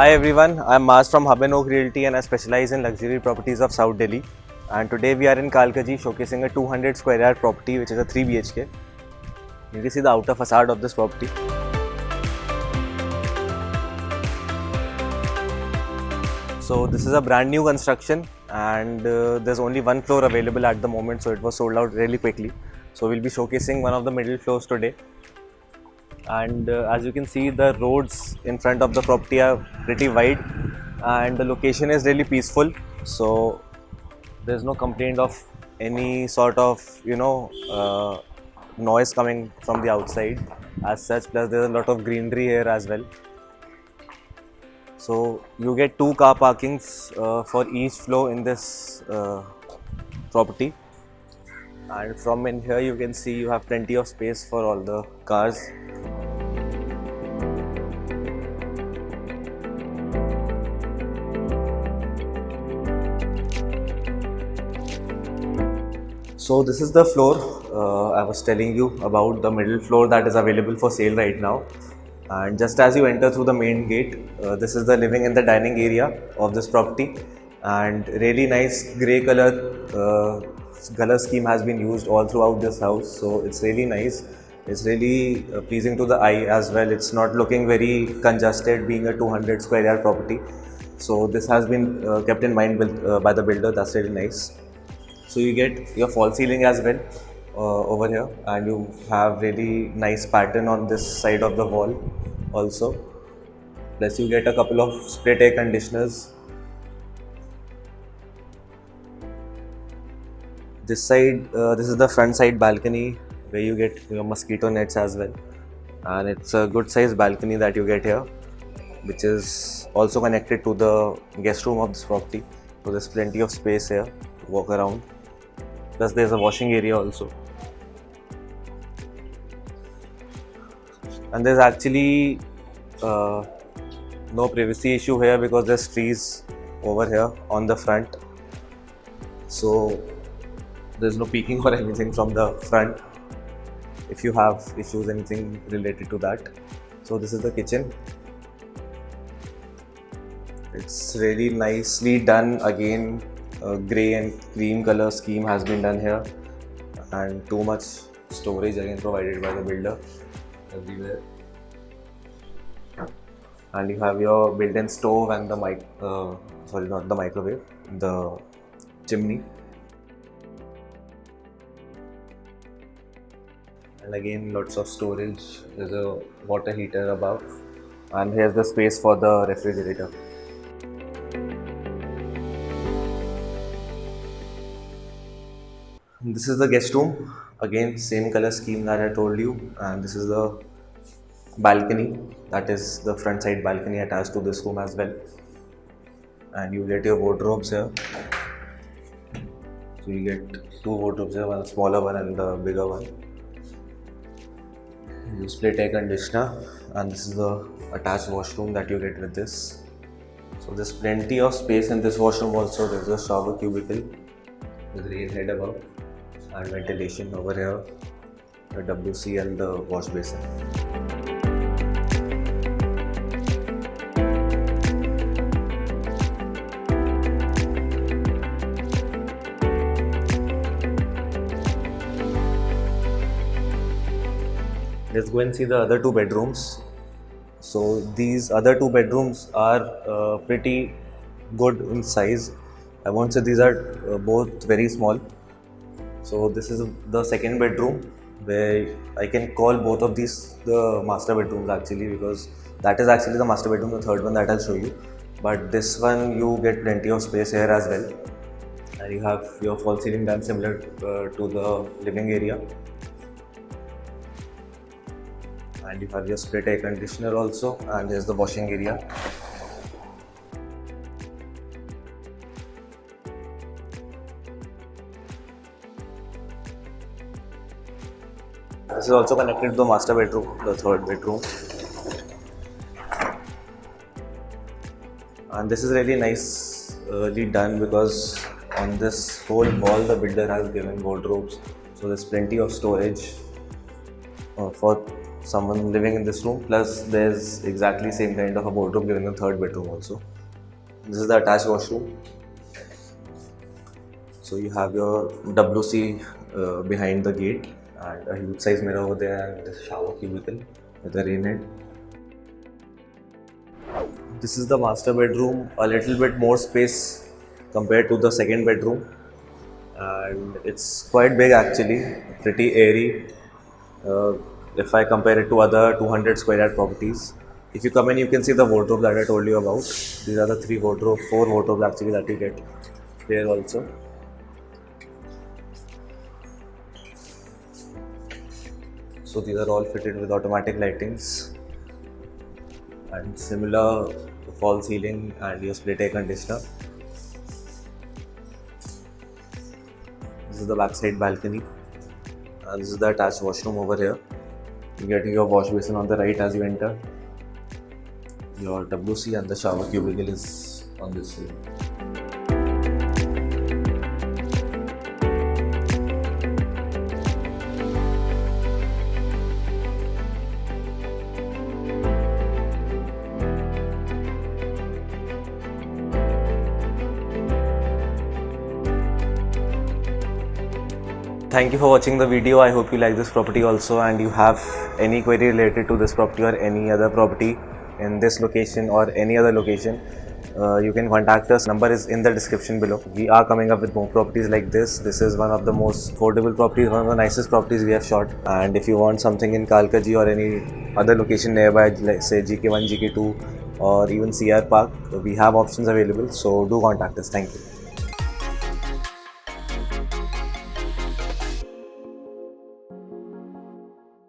Hi everyone, I'm Mars from Hub and Oak Realty and I specialize in luxury properties of South Delhi. And today we are in Kalkaji showcasing a 200 square yard property which is a 3 BHK. You can see the outer facade of this property. So this is a brand new construction and there's only one floor available at the moment, so it was sold out really quickly. So we'll be showcasing one of the middle floors today. And as you can see, the roads in front of the property are pretty wide and the location is really peaceful, so there's no complaint of any sort of noise coming from the outside as such. Plus there's a lot of greenery here as well, so you get 2 car parkings for each floor in this property. And from in here you can see you have plenty of space for all the cars. So this is the floor I was telling you about, the middle floor that is available for sale right now. And just as you enter through the main gate, this is the living and the dining area of this property. And really nice grey color scheme has been used all throughout this house. So it's really nice. It's really pleasing to the eye as well. It's not looking very congested being a 200 square yard property. So this has been kept in mind by the builder. That's really nice. So you get your false ceiling as well over here, and you have really nice pattern on this side of the wall also. Plus you get a couple of split air conditioners. This side, this is the front side balcony where you get your mosquito nets as well, and it's a good size balcony that you get here, which is also connected to the guest room of this property. So there's plenty of space here to walk around. Plus there's a washing area also. And there's actually no privacy issue here because there's trees over here on the front. So there's no peeking or anything from the front if you have issues, anything related to that. So this is the kitchen. It's really nicely done again. Grey and cream color scheme has been done here, and too much storage again provided by the builder everywhere. And you have your built-in stove and the not the microwave, the chimney. And again lots of storage. There's a water heater above, and here's the space for the refrigerator. This is the guest room, again same color scheme that I told you, and this is the balcony, that is the front side balcony attached to this room as well. And you get your wardrobes here. So you get 2 wardrobes here, one smaller one and the bigger one. You split air conditioner, and this is the attached washroom that you get with this. So there's plenty of space in this washroom also. There's a shower cubicle with rain head above and ventilation over here, the WC and the wash basin. Let's go and see the other 2 bedrooms. So these other 2 bedrooms are pretty good in size. I won't say these are both very small. So this is the second bedroom, where I can call both of these the master bedrooms actually, because that is actually the master bedroom, the third one that I'll show you. But this one you get plenty of space here as well, and you have your false ceiling done similar to the living area. And you have your split air conditioner also, and there's the washing area. This is also connected to the master bedroom, the third bedroom. And this is really nicely done because on this whole wall the builder has given wardrobes. So there's plenty of storage for someone living in this room. Plus, there's exactly same kind of a wardrobe given in the third bedroom also. This is the attached washroom. So you have your WC behind the gate and a huge size mirror over there and this shower cubicle with a rain head. This is the master bedroom, a little bit more space compared to the second bedroom, and it's quite big actually, pretty airy if I compare it to other 200 square yard properties. If you come in, you can see the wardrobe that I told you about. These are the four wardrobes actually that you get here also. So these are all fitted with automatic lightings and similar false ceiling and your split air conditioner. This is the backside balcony and this is the attached washroom over here. You get your wash basin on the right as you enter. Your WC and the shower cubicle is on this side. Thank you for watching the video. I hope you like this property also, and you have any query related to this property or any other property in this location or any other location, you can contact us. Number is in the description below. We are coming up with more properties like this. This is one of the most affordable properties, one of the nicest properties we have shot. And if you want something in Kalkaji or any other location nearby, like say GK1, GK2 or even CR Park, we have options available. So do contact us. Thank you.